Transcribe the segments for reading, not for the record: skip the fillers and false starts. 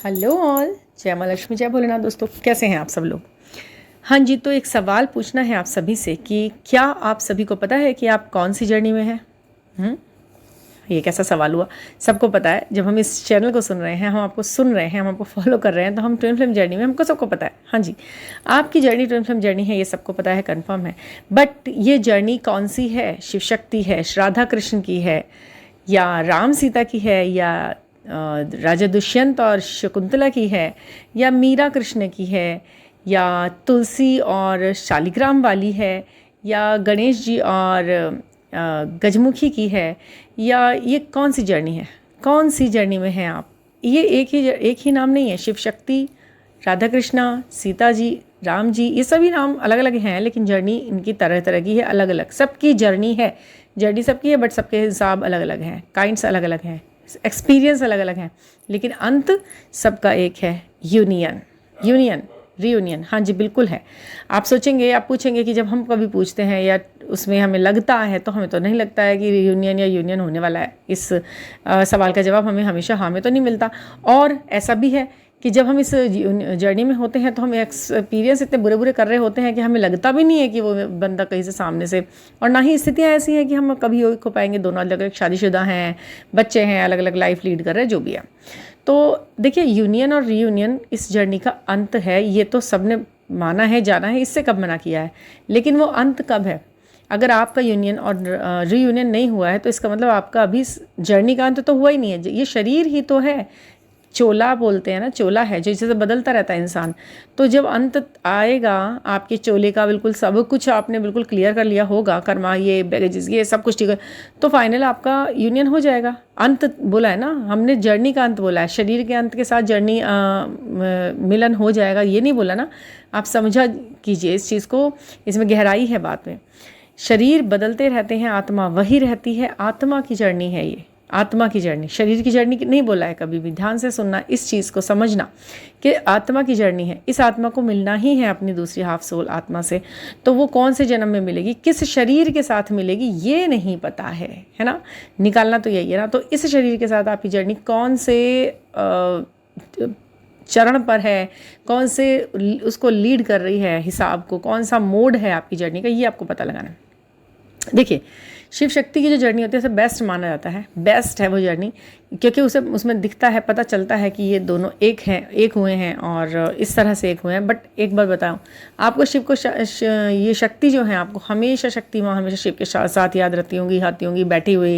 Hello all, जय माँ लक्ष्मी, जय भोलेनाथ। दोस्तों, कैसे हैं आप सब लोग? हाँ जी, तो एक सवाल पूछना है आप सभी से कि क्या आप सभी को पता है कि आप कौन सी जर्नी में हैं? ये कैसा सवाल हुआ? सबको पता है। जब हम इस चैनल को सुन रहे हैं, हम आपको सुन रहे हैं, हम आपको फॉलो कर रहे हैं, तो हम ट्विन फ्लेम जर्नी में, हमको सबको पता है। हाँ जी, आपकी जर्नी ट्विन फ्लेम जर्नी है, ये सबको पता है, कंफर्म है। बट ये जर्नी कौन सी है? शिव शक्ति है, राधा कृष्ण की है, या राम सीता की है, या राजा दुष्यंत और शकुंतला की है, या मीरा कृष्ण की है, या तुलसी और शालिग्राम वाली है, या गणेश जी और गजमुखी की है, या ये कौन सी जर्नी है? कौन सी जर्नी में हैं आप? ये एक ही नाम नहीं है। शिव शक्ति, राधा कृष्णा, सीता जी, राम जी, ये सभी नाम अलग अलग हैं, लेकिन जर्नी इनकी तरह तरह की है, अलग अलग। सबकी जर्नी है, जर्नी सबकी है, बट सबके हिसाब अलग अलग हैं, काइंड्स अलग अलग हैं, एक्सपीरियंस अलग अलग हैं, लेकिन अंत सबका एक है, यूनियन। यूनियन, रीयूनियन, हाँ जी, बिल्कुल है। आप सोचेंगे, आप पूछेंगे कि जब हम कभी पूछते हैं या उसमें हमें लगता है, तो हमें तो नहीं लगता है कि रीयूनियन या यूनियन होने वाला है। इस सवाल का जवाब हमें हमेशा हाँ में तो नहीं मिलता। और ऐसा भी है कि जब हम इस जर्नी में होते हैं, तो हम एक्सपीरियंस इतने बुरे बुरे कर रहे होते हैं कि हमें लगता भी नहीं है कि वो बंदा कहीं से सामने से, और ना ही स्थितियाँ ऐसी हैं कि हम कभी हो पाएंगे। दोनों अलग अलग शादीशुदा हैं, बच्चे हैं, अलग अलग लाइफ लीड कर रहे हैं, जो भी है। तो देखिए, यूनियन और रीयूनियन इस जर्नी का अंत है, ये तो सबने माना है, जाना है, इससे कब मना किया है। लेकिन वो अंत कब है? अगर आपका यूनियन और रीयूनियन नहीं हुआ है, तो इसका मतलब आपका अभी जर्नी का अंत तो हुआ ही नहीं है। ये शरीर ही तो है, चोला बोलते हैं ना, चोला है जो जैसे बदलता रहता है इंसान। तो जब अंत आएगा आपके चोले का, बिल्कुल सब कुछ आपने बिल्कुल क्लियर कर लिया होगा, कर्मा, ये बैगेजेस, ये सब कुछ ठीक है, तो फाइनल आपका यूनियन हो जाएगा। अंत बोला है ना हमने, जर्नी का अंत बोला है, शरीर के अंत के साथ जर्नी मिलन हो जाएगा, ये नहीं बोला ना। आप समझा कीजिए इस चीज़ को, इसमें गहराई है बात में। शरीर बदलते रहते हैं, आत्मा वही रहती है, आत्मा की जर्नी है ये, आत्मा की जर्नी, शरीर की जर्नी नहीं बोला है कभी भी। ध्यान से सुनना, इस चीज़ को समझना कि आत्मा की जर्नी है। इस आत्मा को मिलना ही है अपनी दूसरी हाफ सोल आत्मा से। तो वो कौन से जन्म में मिलेगी, किस शरीर के साथ मिलेगी, ये नहीं पता है ना। निकालना तो यही है ना। तो इस शरीर के साथ आपकी जर्नी कौन से चरण पर है, कौन से उसको लीड कर रही है, हिसाब को, कौन सा मोड है आपकी जर्नी का, ये आपको पता लगाना है। देखिए, शिव शक्ति की जो जर्नी होती है, उसे बेस्ट माना जाता है, बेस्ट है वो जर्नी, क्योंकि उसे उसमें दिखता है, पता चलता है कि ये दोनों एक हैं, एक हुए हैं, और इस तरह से एक हुए हैं। बट एक बार बताऊं आपको, शिव को ये शक्ति जो है, आपको हमेशा शक्ति माँ हमेशा शिव के साथ याद रहती होंगी, आती होंगी, बैठी हुई,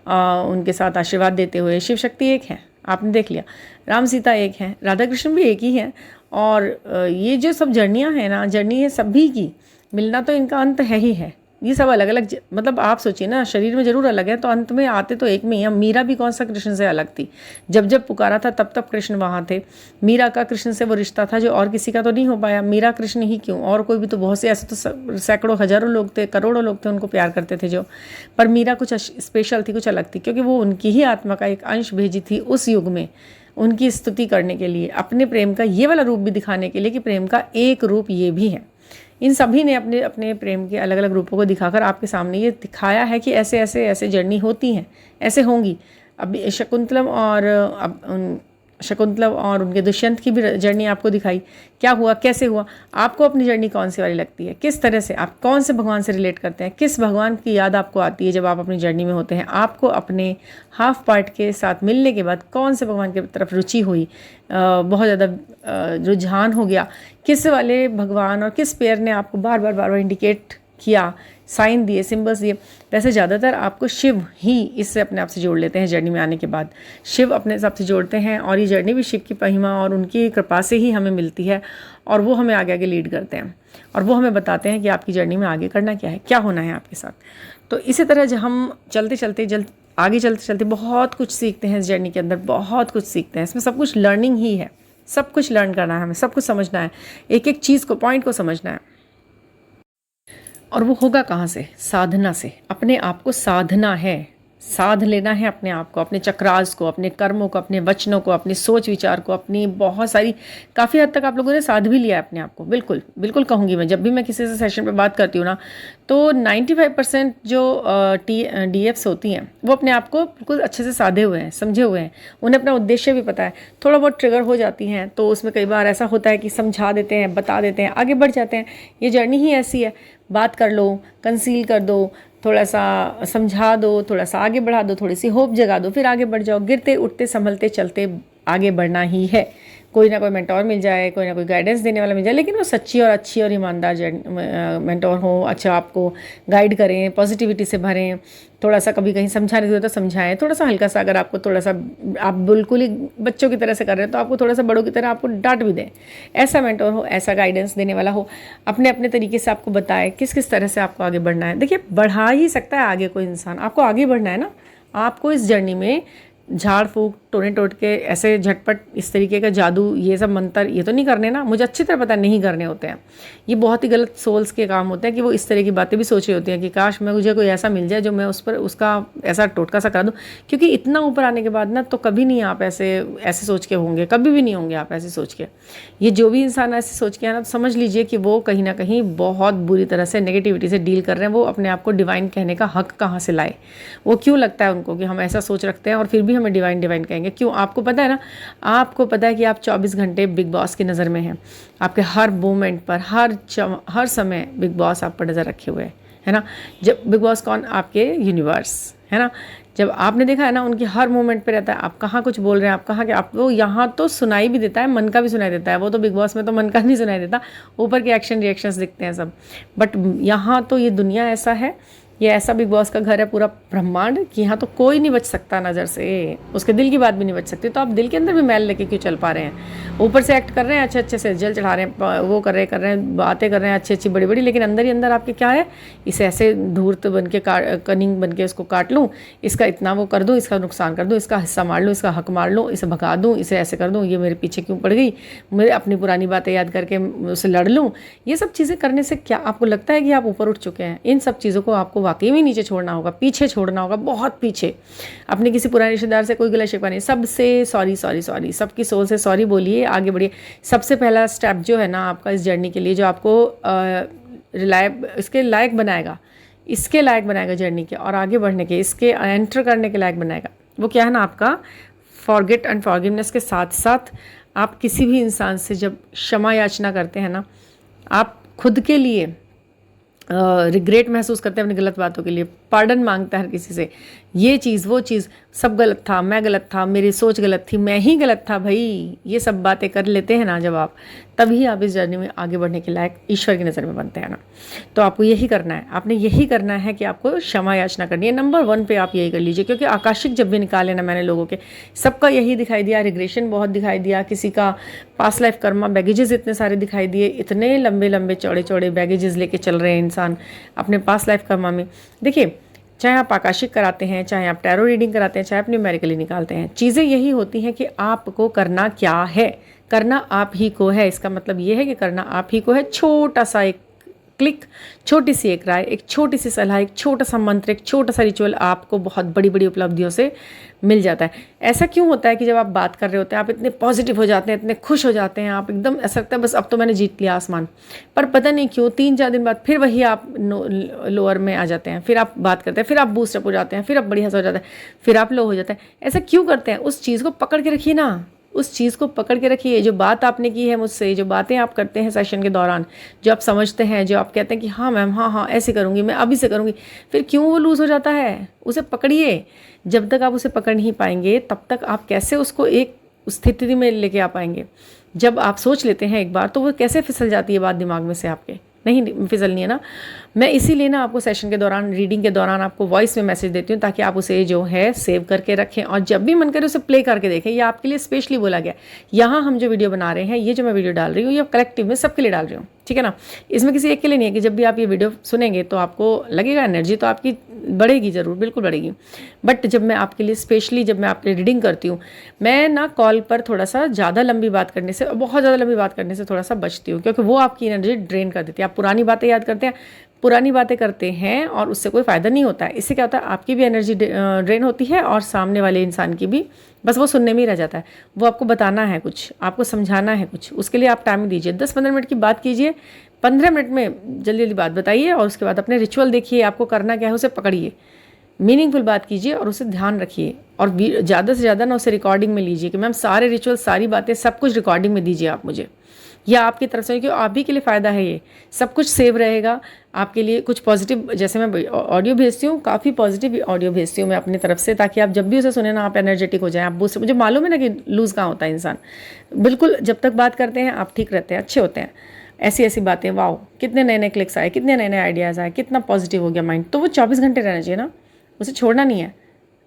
उनके साथ आशीर्वाद देते हुए। शिव शक्ति एक है, आपने देख लिया। राम सीता एक हैं, राधा कृष्ण भी एक ही हैं। और ये जो सब जर्नियाँ हैं ना, जर्नी है सभी की, मिलना तो इनका अंत है ही है। ये सब अलग अलग, मतलब आप सोचिए ना, शरीर में जरूर अलग है, तो अंत में आते तो एक में ही। मीरा भी कौन सा कृष्ण से अलग थी? जब जब पुकारा था, तब तब कृष्ण वहाँ थे। मीरा का कृष्ण से वो रिश्ता था जो और किसी का तो नहीं हो पाया। मीरा कृष्ण ही क्यों, और कोई भी तो बहुत से ऐसे तो सैकड़ों हजारों लोग थे, करोड़ों लोग थे, उनको प्यार करते थे जो, पर मीरा कुछ स्पेशल थी, कुछ अलग थी, क्योंकि वो उनकी ही आत्मा का एक अंश भेजी थी उस युग में, उनकी स्तुति करने के लिए, अपने प्रेम का ये वाला रूप भी दिखाने के लिए कि प्रेम का एक रूप ये भी है। इन सभी ने अपने अपने प्रेम के अलग अलग रूपों को दिखाकर आपके सामने ये दिखाया है कि ऐसे ऐसे ऐसे जर्नी होती हैं, ऐसे होंगी। अब शकुंतलम और उनके दुष्यंत की भी जर्नी आपको दिखाई, क्या हुआ, कैसे हुआ। आपको अपनी जर्नी कौन सी वाली लगती है, किस तरह से आप कौन से भगवान से रिलेट करते हैं, किस भगवान की याद आपको आती है जब आप अपनी जर्नी में होते हैं? आपको अपने हाफ पार्ट के साथ मिलने के बाद कौन से भगवान की तरफ रुचि हुई, बहुत ज़्यादा रुझान हो गया, किस वाले भगवान और किस पेयर ने आपको बार बार इंडिकेट किया, साइन दिए, सिंबल्स दिए? वैसे ज़्यादातर आपको शिव ही इससे अपने आप से जोड़ लेते हैं जर्नी में आने के बाद। शिव अपने हिसाब से जोड़ते हैं, और ये जर्नी भी शिव की महिमा और उनकी कृपा से ही हमें मिलती है, और वो हमें आगे आगे लीड करते हैं, और वो हमें बताते हैं कि आपकी जर्नी में आगे करना क्या है, क्या होना है आपके साथ। तो इसी तरह जब हम आगे चलते चलते बहुत कुछ सीखते हैं इस जर्नी के अंदर, बहुत कुछ सीखते हैं। इसमें सब कुछ लर्निंग ही है, सब कुछ लर्न करना है हमें, सब कुछ समझना है, एक एक चीज़ को, पॉइंट को समझना है। और वो होगा कहाँ से? साधना से। अपने आप को साधना है, साध लेना है अपने आप को, अपने चक्रास को, अपने कर्मों को, अपने वचनों को, अपनी सोच विचार को, अपनी बहुत सारी काफ़ी हद तक आप लोगों ने साध भी लिया है अपने आप को। बिल्कुल बिल्कुल कहूँगी मैं, जब भी मैं किसी से सेशन पे बात करती हूँ ना, तो 95% जो DFs होती हैं वो अपने आप को बिल्कुल अच्छे से साधे हुए हैं, समझे हुए हैं, उन्हें अपना उद्देश्य भी पता है। थोड़ा बहुत ट्रिगर हो जाती हैं तो उसमें कई बार ऐसा होता है कि समझा देते हैं, बता देते हैं, आगे बढ़ जाते हैं। ये जर्नी ही ऐसी है, बात कर लो, कंसील कर दो, थोड़ा सा समझा दो, थोड़ा सा आगे बढ़ा दो, थोड़ी सी होप जगा दो, फिर आगे बढ़ जाओ। गिरते उठते संभलते चलते आगे बढ़ना ही है। कोई ना कोई मेंटोर मिल जाए, कोई ना कोई गाइडेंस देने वाला मिल जाए, लेकिन वो सच्ची और अच्छी और ईमानदार मेंटोर हो, अच्छा आपको गाइड करें, पॉजिटिविटी से भरें, थोड़ा सा कभी कहीं समझाने की हो तो समझाएं, थोड़ा सा हल्का सा, अगर आपको थोड़ा सा आप बिल्कुल ही बच्चों की तरह से कर रहे हैं तो आपको थोड़ा सा बड़ों की तरह आपको डांट भी दें। ऐसा मेंटोर हो, ऐसा गाइडेंस देने वाला हो, अपने अपने तरीके से आपको बताए किस किस तरह से आपको आगे बढ़ना है। देखिए, बढ़ा ही सकता है आगे कोई इंसान, आपको आगे बढ़ना है ना। आपको इस जर्नी में झाड़ फूक, टोने टोट के ऐसे झटपट इस तरीके का जादू, ये सब मंत्र ये तो नहीं करने ना, मुझे अच्छी तरह पता नहीं करने होते हैं। ये बहुत ही गलत सोल्स के काम होते हैं कि वो इस तरह की बातें भी सोच रही होती हैं कि काश मैं मुझे कोई ऐसा मिल जाए जो मैं उस पर उसका ऐसा टोटका सा करा दूँ। क्योंकि इतना ऊपर आने के बाद ना तो कभी नहीं आप ऐसे ऐसे सोच के होंगे, कभी भी नहीं होंगे आप ऐसे सोच के। ये जो भी इंसान ऐसे सोच के है ना, तो समझ लीजिए कि वो कहीं ना कहीं बहुत बुरी तरह से नेगेटिविटी से डील कर रहे हैं। वो अपने आप को डिवाइन कहने का हक कहाँ से लाए? वो क्यों लगता है उनको कि हम ऐसा सोच रखते हैं और फिर भी हमें डिवाइन डिवाइन कहेंगे? क्यों? आपको पता है ना, आपको पता है कि आप 24 घंटे बिग बॉस की नज़र में हैं। आपके हर मोमेंट पर, हर समय बिग बॉस आप पर नज़र रखे हुए है ना। जब बिग बॉस कौन? आपके यूनिवर्स, है ना। जब आपने देखा है ना, उनकी हर मोमेंट पे रहता है। आप कहाँ कुछ बोल रहे हैं, आप कहाँ के, आप वो यहाँ तो सुनाई भी देता है, मन का भी सुनाई देता है। वो तो बिग बॉस में तो मन का नहीं सुनाई देता, ऊपर के एक्शन रिएक्शंस दिखते हैं सब। बट यहाँ तो ये दुनिया ऐसा है, ये ऐसा बिग बॉस का घर है, पूरा ब्रह्मांड, कि यहाँ तो कोई नहीं बच सकता नज़र से, उसके दिल की बात भी नहीं बच सकती। तो आप दिल के अंदर भी मैल लेके क्यों चल पा रहे हैं? ऊपर से एक्ट कर रहे हैं अच्छे अच्छे से, जल चढ़ा रहे हैं, वो कर रहे हैं, बातें कर रहे हैं अच्छी अच्छी बड़ी बड़ी, लेकिन अंदर ही अंदर आपके क्या है? इसे ऐसे धूर्त बन के कनिंग बन के इसको काट लूँ, इसका इतना वो कर दूँ, इसका नुकसान कर दूँ, इसका हिस्सा मार लूँ, इसका हक मार लूँ, इसे भगा दूँ, इसे ऐसे कर दूँ, ये मेरे पीछे क्यों पड़ गई, मेरे अपनी पुरानी बातें याद करके उसे लड़ लूँ। ये सब चीज़ें करने से क्या आपको लगता है कि आप ऊपर उठ चुके हैं? इन सब चीज़ों को आपको वाकई में नीचे छोड़ना होगा, पीछे छोड़ना होगा, बहुत पीछे। अपने किसी पुराने रिश्तेदार से कोई गला शिकवा नहीं, सबसे सॉरी सॉरी सॉरी, सबकी सोल से सॉरी बोलिए, आगे बढ़िए। सबसे पहला स्टेप जो है ना आपका इस जर्नी के लिए, जो आपको इसके लायक बनाएगा, इसके लायक बनाएगा जर्नी के और आगे बढ़ने के, इसके एंटर करने के लायक बनाएगा, वो क्या है ना? आपका फॉरगेट एंड फॉरगिवनेस के साथ साथ आप किसी भी इंसान से जब क्षमा याचना करते हैं ना, आप खुद के लिए रिग्रेट महसूस करते हैं अपनी गलत बातों के लिए, पार्डन मांगता है हर किसी से, ये चीज़ वो चीज़, सब गलत था, मैं गलत था, मेरी सोच गलत थी, मैं ही गलत था भाई, ये सब बातें कर लेते हैं ना जब आप, तभी आप इस जर्नी में आगे बढ़ने के लायक ईश्वर की नज़र में बनते हैं ना। तो आपको यही करना है, आपने यही करना है कि आपको क्षमा याचना करनी है। नंबर 1 पे आप यही कर लीजिए, क्योंकि आकाशिक जब भी निकाले ना मैंने लोगों के, सबका यही दिखाई दिया, रिग्रेशन बहुत दिखाई दिया, किसी का पास्ट लाइफ कर्मा बैगेजेस इतने सारे दिखाई दिए, इतने लंबे लंबे चौड़े चौड़े बैगेजेस लेके चल रहे हैं इंसान अपने पास्ट लाइफ कर्मा में। देखिए, चाहे आप आकाशिक कराते हैं, चाहे आप टैरो रीडिंग कराते हैं, चाहे आप न्यूमेरिकली निकालते हैं, चीज़ें यही होती हैं कि आपको करना क्या है, करना आप ही को है। इसका मतलब ये है कि करना आप ही को है। छोटा सा एक क्लिक, छोटी सी एक राय, एक छोटी सी सलाह, एक छोटा सा मंत्र, एक छोटा सा रिचुअल आपको बहुत बड़ी बड़ी उपलब्धियों से मिल जाता है। ऐसा क्यों होता है कि जब आप बात कर रहे होते हैं आप इतने पॉजिटिव हो जाते हैं, इतने खुश हो जाते हैं, आप एकदम ऐसा लगता है बस अब तो मैंने जीत लिया आसमान, पर पता नहीं क्यों 3-4 दिन बाद फिर वही आप लोअर में आ जाते हैं, फिर आप बात करते हैं, फिर आप बूस्टअप हो जाते हैं, फिर आप बढ़िया सा हो जाता है, फिर आप लो हो जाते हैं। ऐसा क्यों करते हैं? उस चीज़ को पकड़ के रखिए ना, उस चीज़ को पकड़ के रखिए। जो बात आपने की है मुझसे, जो बातें आप करते हैं सेशन के दौरान, जो आप समझते हैं, जो आप कहते हैं कि हाँ मैम, हाँ हाँ ऐसे करूँगी, मैं अभी से करूँगी, फिर क्यों वो लूज़ हो जाता है? उसे पकड़िए। जब तक आप उसे पकड़ नहीं पाएंगे तब तक आप कैसे उसको एक स्थिति में लेके आ पाएंगे? जब आप सोच लेते हैं एक बार, तो वो कैसे फिसल जाती है बात दिमाग में से आपके? नहीं फिसलनी है ना। मैं इसीलिए ना आपको सेशन के दौरान, रीडिंग के दौरान आपको वॉइस में मैसेज देती हूँ, ताकि आप उसे जो है सेव करके रखें और जब भी मन करे उसे प्ले करके देखें। ये आपके लिए स्पेशली बोला गया। यहाँ हम जो वीडियो बना रहे हैं, ये जो मैं वीडियो डाल रही हूँ, ये कलेक्टिव में सबके लिए डाल रही हूँ, ठीक है ना। इसमें किसी एक के लिए नहीं है कि जब भी आप ये वीडियो सुनेंगे तो आपको लगेगा एनर्जी तो आपकी बढ़ेगी, ज़रूर बिल्कुल बढ़ेगी। बट जब मैं आपके लिए स्पेशली, जब मैं आपके लिए रीडिंग करती हूँ, मैं ना कॉल पर थोड़ा सा ज़्यादा लंबी बात करने से, बहुत ज़्यादा लंबी बात करने से थोड़ा सा बचती हूँ, क्योंकि वो आपकी एनर्जी ड्रेन कर देती है। आप पुरानी बातें याद करते हैं, पुरानी बातें करते हैं और उससे कोई फ़ायदा नहीं होता है। इससे क्या होता है, आपकी भी एनर्जी ड्रेन होती है और सामने वाले इंसान की भी, बस वो सुनने में ही रह जाता है। वो आपको बताना है कुछ, आपको समझाना है कुछ, उसके लिए आप टाइम दीजिए। 10-15 मिनट की बात कीजिए, 15 मिनट में जल्दी जल्दी बात बताइए और उसके बाद अपने रिचुअल देखिए, आपको करना क्या है उसे पकड़िए, मीनिंगफुल बात कीजिए और उसे ध्यान रखिए। और ज़्यादा से ज़्यादा ना उसे रिकॉर्डिंग में लीजिए कि मैम सारे रिचुअल, सारी बातें, सब कुछ रिकॉर्डिंग में दीजिए आप मुझे, या आपकी तरफ से, क्योंकि आप ही के लिए फ़ायदा है, ये सब कुछ सेव रहेगा आपके लिए। कुछ पॉजिटिव, जैसे मैं ऑडियो भेजती हूँ, काफ़ी पॉजिटिव ऑडियो भेजती हूँ मैं अपनी तरफ से, ताकि आप जब भी उसे सुने ना आप एनर्जेटिक हो जाएं। आप मुझे मालूम है ना कि लूज़ कहाँ होता है इंसान, बिल्कुल जब तक बात करते हैं आप ठीक रहते हैं, अच्छे होते हैं। ऐसी ऐसी बातें, वाओ कितने नए नए क्लिक्स आए, कितने नए नए आइडियाज़ आए, कितना पॉजिटिव हो गया माइंड। तो वो 24 घंटे रहना चाहिए ना, उसे छोड़ना नहीं है।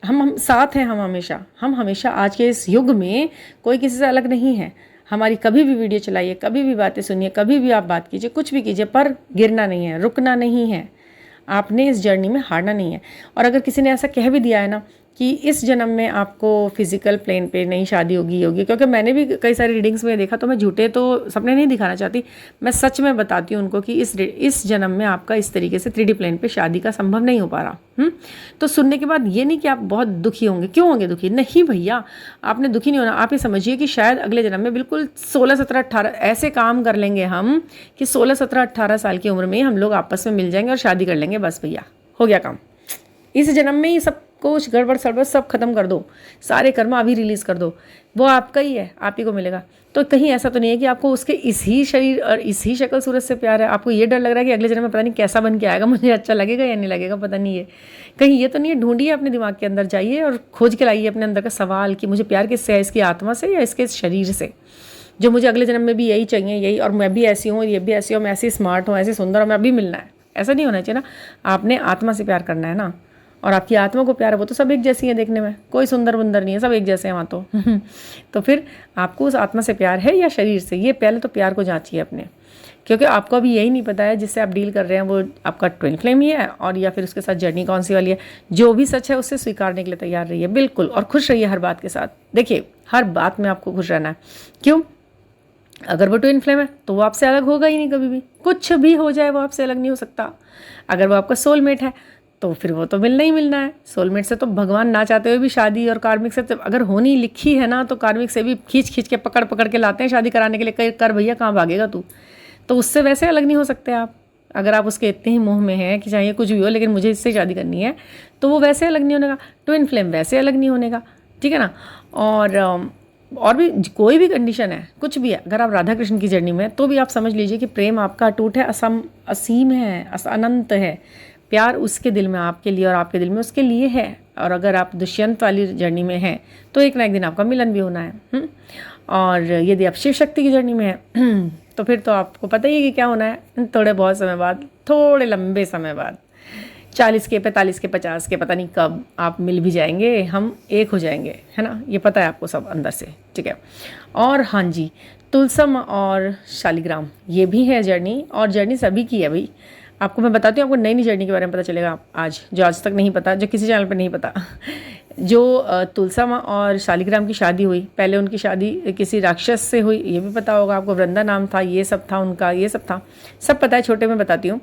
हम साथ हैं, हम हमेशा आज के इस युग में कोई किसी से अलग नहीं है। हमारी कभी भी वीडियो चलाइए, कभी भी बातें सुनिए, कभी भी आप बात कीजिए, कुछ भी कीजिए, पर गिरना नहीं है, रुकना नहीं है। आपने इस जर्नी में हारना नहीं है। और अगर किसी ने ऐसा कह भी दिया है ना कि इस जन्म में आपको फिजिकल प्लेन पे नहीं शादी होगी, क्योंकि मैंने भी कई सारी रीडिंग्स में देखा, तो मैं झूठे तो सपने नहीं दिखाना चाहती, मैं सच में बताती हूँ उनको कि इस जन्म में आपका इस तरीके से 3D प्लेन पे शादी का संभव नहीं हो पा रहा। तो सुनने के बाद ये नहीं कि आप बहुत दुखी होंगे, क्यों होंगे दुखी, नहीं भैया, आपने दुखी नहीं होना। आप ये समझिए कि शायद अगले जन्म में बिल्कुल 16, 17, 18 ऐसे काम कर लेंगे हम कि 16, 17, 18 साल की उम्र में हम लोग आपस में मिल जाएंगे और शादी कर लेंगे, बस भैया हो गया काम। इस जन्म में ही सब कुछ गड़बड़ सड़बड़ सब खत्म कर दो, सारे कर्म अभी रिलीज़ कर दो, वो आपका ही है, आप ही को मिलेगा। तो कहीं ऐसा तो नहीं है कि आपको उसके इसी शरीर और इसी शक्ल सूरत से प्यार है, आपको ये डर लग रहा है कि अगले जन्म में पता नहीं कैसा बन के आएगा, मुझे अच्छा लगेगा या नहीं लगेगा, पता नहीं है। कहीं ये तो नहीं है। ढूंढिए अपने दिमाग के अंदर, जाइए और खोज के लाइए अपने अंदर का सवाल कि मुझे प्यार किससे है, इसकी आत्मा से या इसके शरीर से, जो मुझे अगले जन्म में भी यही चाहिए, यही, और मैं भी ऐसी हूँ, ये भी ऐसी हूँ, मैं ऐसी स्मार्ट हूँ, ऐसी सुंदर हूँ, मैं अभी मिलना है। ऐसा नहीं होना चाहिए ना। आपने आत्मा से प्यार करना है ना, और आपकी आत्मा को प्यार है, वो तो सब एक जैसी है देखने में, कोई सुंदर बुंदर नहीं है, सब एक जैसे हैं वहाँ तो। तो फिर आपको उस आत्मा से प्यार है या शरीर से, ये पहले तो प्यार को जांचिए अपने, क्योंकि आपको अभी यही नहीं पता है जिससे आप डील कर रहे हैं वो आपका ट्विन फ्लेम ही है, और या फिर उसके साथ जर्नी कौन सी वाली है। जो भी सच है उससे स्वीकारने के लिए तैयार रहिए बिल्कुल, और खुश रहिए हर बात के साथ। देखिए हर बात में आपको खुश रहना है। क्यों? अगर वो ट्विन फ्लेम है तो वो आपसे अलग होगा ही नहीं कभी भी, कुछ भी हो जाए वो आपसे अलग नहीं हो सकता। अगर वो आपका सोलमेट है तो फिर वो तो मिलना ही मिलना है। सोलमेट से तो भगवान ना चाहते हुए भी शादी, और कार्मिक से तो अगर होनी लिखी है ना, तो कार्मिक से भी खींच खींच के पकड़ पकड़ के लाते हैं शादी कराने के लिए, कर भैया कहाँ भागेगा तू। तो उससे वैसे अलग नहीं हो सकते आप। अगर आप उसके इतने ही मोह में हैं कि चाहे कुछ भी हो लेकिन मुझे इससे शादी करनी है, तो वो वैसे अलग नहीं होने का। ट्विन फ्लेम वैसे अलग नहीं होने का, ठीक है ना। और भी कोई भी कंडीशन है, कुछ भी है, अगर आप राधा कृष्ण की जर्नी में, तो भी आप समझ लीजिए कि प्रेम आपका अटूट है, असीम है, अनंत है। प्यार उसके दिल में आपके लिए और आपके दिल में उसके लिए है। और अगर आप दुष्यंत वाली जर्नी में हैं तो एक ना एक दिन आपका मिलन भी होना है। और यदि आप शिव शक्ति की जर्नी में हैं तो फिर तो आपको पता ही है कि क्या होना है, थोड़े बहुत समय बाद, थोड़े लंबे समय बाद, 40 के, 45 के, 50 के, पता नहीं कब आप मिल भी जाएंगे, हम एक हो जाएंगे, है ना। ये पता है आपको सब अंदर से, ठीक है। और हाँ जी, तुलसम और शालिग्राम ये भी है जर्नी, और जर्नी सभी की है भाई। आपको मैं बताती हूँ, आपको नई नई जर्नी के बारे में पता चलेगा आज, जो आज तक नहीं पता, जो किसी चैनल पर नहीं पता। जो तुलसम और शालिग्राम की शादी हुई, पहले उनकी शादी किसी राक्षस से हुई, ये भी पता होगा आपको, वृंदा नाम था, ये सब था उनका, ये सब था, सब पता है, छोटे में बताती हूँ।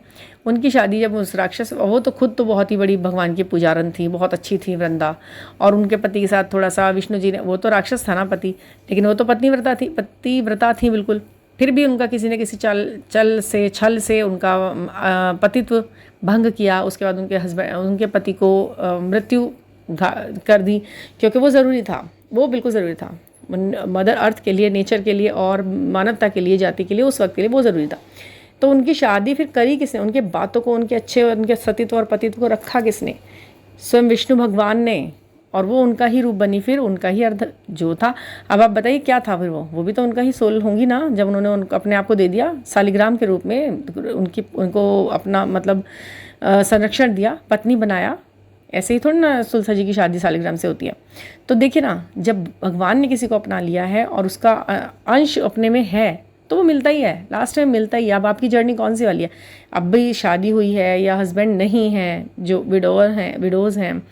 उनकी शादी जब उस राक्षस, वो तो खुद तो बहुत ही बड़ी भगवान की पुजारन थी, बहुत अच्छी थी वृंदा, और उनके पति के साथ थोड़ा सा विष्णु जी ने, वो तो राक्षस था ना पति, लेकिन वो तो पतिव्रता थी बिल्कुल। फिर भी उनका किसी ने किसी छल से उनका पतित्व भंग किया। उसके बाद उनके पति को मृत्यु कर दी, क्योंकि वो ज़रूरी था, वो बिल्कुल ज़रूरी था मदर अर्थ के लिए, नेचर के लिए और मानवता के लिए, जाति के लिए, उस वक्त के लिए वो ज़रूरी था। तो उनकी शादी फिर करी किसने? उनके बातों को, उनके सतीत्व और पतित्व को रखा किसने? स्वयं विष्णु भगवान ने, और वो उनका ही रूप बनी, फिर उनका ही अर्थ जो था। अब आप बताइए क्या था फिर वो भी तो उनका ही सोल होंगी ना, जब उन्होंने अपने आप को दे दिया शालिग्राम के रूप में, उनको अपना मतलब संरक्षण दिया, पत्नी बनाया। ऐसे ही थोड़ी ना तुलसा जी की शादी शालिग्राम से होती है। तो देखिए ना, जब भगवान ने किसी को अपना लिया है और उसका अंश अपने में है, तो वो मिलता ही है, लास्ट में मिलता ही है। अब आपकी जर्नी कौन सी वाली है? अब भी शादी हुई है या हस्बैंड नहीं है, जो विडोज़ हैं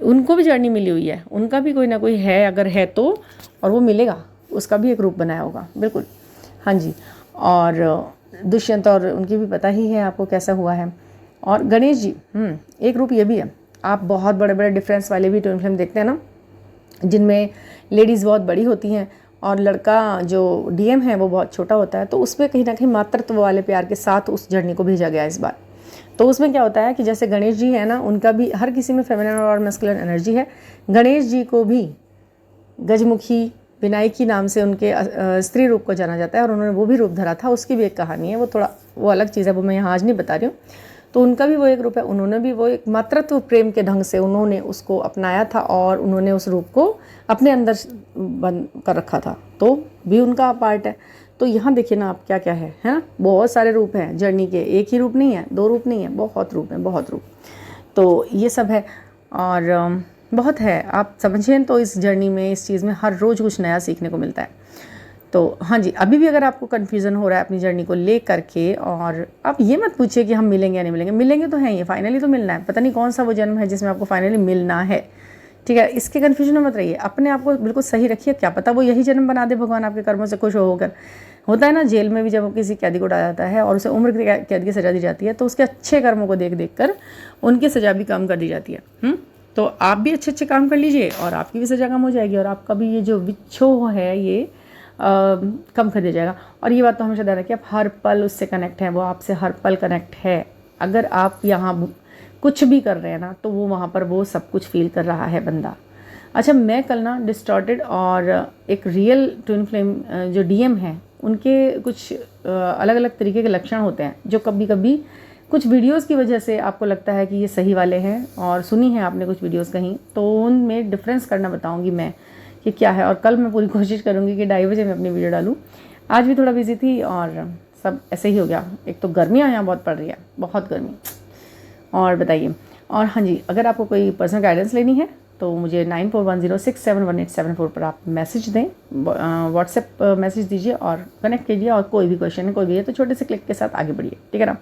उनको भी जर्नी मिली हुई है, उनका भी कोई ना कोई है, अगर है तो, और वो मिलेगा, उसका भी एक रूप बनाया होगा बिल्कुल। हाँ जी। और दुष्यंत और उनकी भी पता ही है आपको कैसा हुआ है। और गणेश जी, एक रूप ये भी है, आप बहुत बड़े बड़े डिफरेंस वाले भी ट्विन फ्लेम देखते हैं ना, जिनमें लेडीज़ बहुत बड़ी होती हैं और लड़का जो डीएम है वो बहुत छोटा होता है, तो उसमें कहीं ना कहीं मातृत्व वाले प्यार के साथ उस जर्नी को भेजा गया इस बार। तो उसमें क्या होता है कि जैसे गणेश जी है ना, उनका भी हर किसी में फेमिनिन और मैस्कुलिन एनर्जी है। गणेश जी को भी गजमुखी विनायकी नाम से उनके स्त्री रूप को जाना जाता है और उन्होंने वो भी रूप धरा था, उसकी भी एक कहानी है, वो अलग चीज़ है, वो मैं यहाँ आज नहीं बता रही हूँ। तो उनका भी वो एक रूप है, उन्होंने भी वो एक मातृत्व प्रेम के ढंग से उन्होंने उसको अपनाया था और उन्होंने उस रूप को अपने अंदर बंद कर रखा था, तो भी उनका पार्ट है। तो यहाँ देखिए ना आप क्या क्या है ना, बहुत सारे रूप हैं जर्नी के, एक ही रूप नहीं है, 2 रूप नहीं है, बहुत रूप हैं, बहुत रूप। तो ये सब है और बहुत है, आप समझिए तो इस जर्नी में, इस चीज़ में हर रोज़ कुछ नया सीखने को मिलता है। तो हाँ जी, अभी भी अगर आपको कन्फ्यूज़न हो रहा है अपनी जर्नी को ले करके, और आप ये मत पूछिए कि हम मिलेंगे या नहीं मिलेंगे, मिलेंगे तो हैं, ये फाइनली तो मिलना है, पता नहीं कौन सा वो जन्म है जिसमें आपको फाइनली मिलना है, ठीक है। इसके कन्फ्यूजन में मत रहिए, अपने आप को बिल्कुल सही रखिए, क्या पता वो यही जन्म बना दे भगवान आपके कर्मों से खुश होकर। होता है ना जेल में भी जब किसी कैदी को डाला जाता है और उसे उम्र कैद की सज़ा दी जाती है, तो उसके अच्छे कर्मों को देख देख कर उनकी सज़ा भी कम कर दी जाती है। तो आप भी अच्छे अच्छे काम कर लीजिए और आपकी भी सज़ा कम हो जाएगी और आपका भी ये जो विच्छोह है ये कम कर दिया जाएगा। और ये बात तो हमेशा ध्यान रखिए, आप हर पल उससे कनेक्ट हैं, वो आपसे हर पल कनेक्ट है। अगर आप यहाँ कुछ भी कर रहे हैं ना, तो वो वहाँ पर वो सब कुछ फील कर रहा है बंदा। अच्छा, मैं कल ना डिस्टॉर्टेड और एक रियल ट्विन फ्लेम जो डीएम है, उनके कुछ अलग अलग तरीके के लक्षण होते हैं जो कभी कभी कुछ वीडियोस की वजह से आपको लगता है कि ये सही वाले हैं, और सुनी है आपने कुछ वीडियोस कहीं, तो उनमें डिफरेंस करना बताऊंगी मैं कि क्या है। और कल मैं पूरी कोशिश करूंगी कि 2:30 बजे मैं अपनी वीडियो डालूं। आज भी थोड़ा बिजी थी और सब ऐसे ही हो गया, एक तो गर्मियाँ यहाँ बहुत पड़ रही है, बहुत गर्मी। और बताइए, और हाँ जी, अगर आपको कोई पर्सनल गाइडेंस लेनी है तो मुझे 9410671874 पर आप मैसेज दें, व्हाट्सएप मैसेज दीजिए और कनेक्ट कीजिए। और कोई भी क्वेश्चन है, कोई भी है, तो छोटे से क्लिक के साथ आगे बढ़िए, ठीक है ना।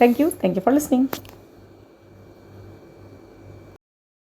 Thank you for listening.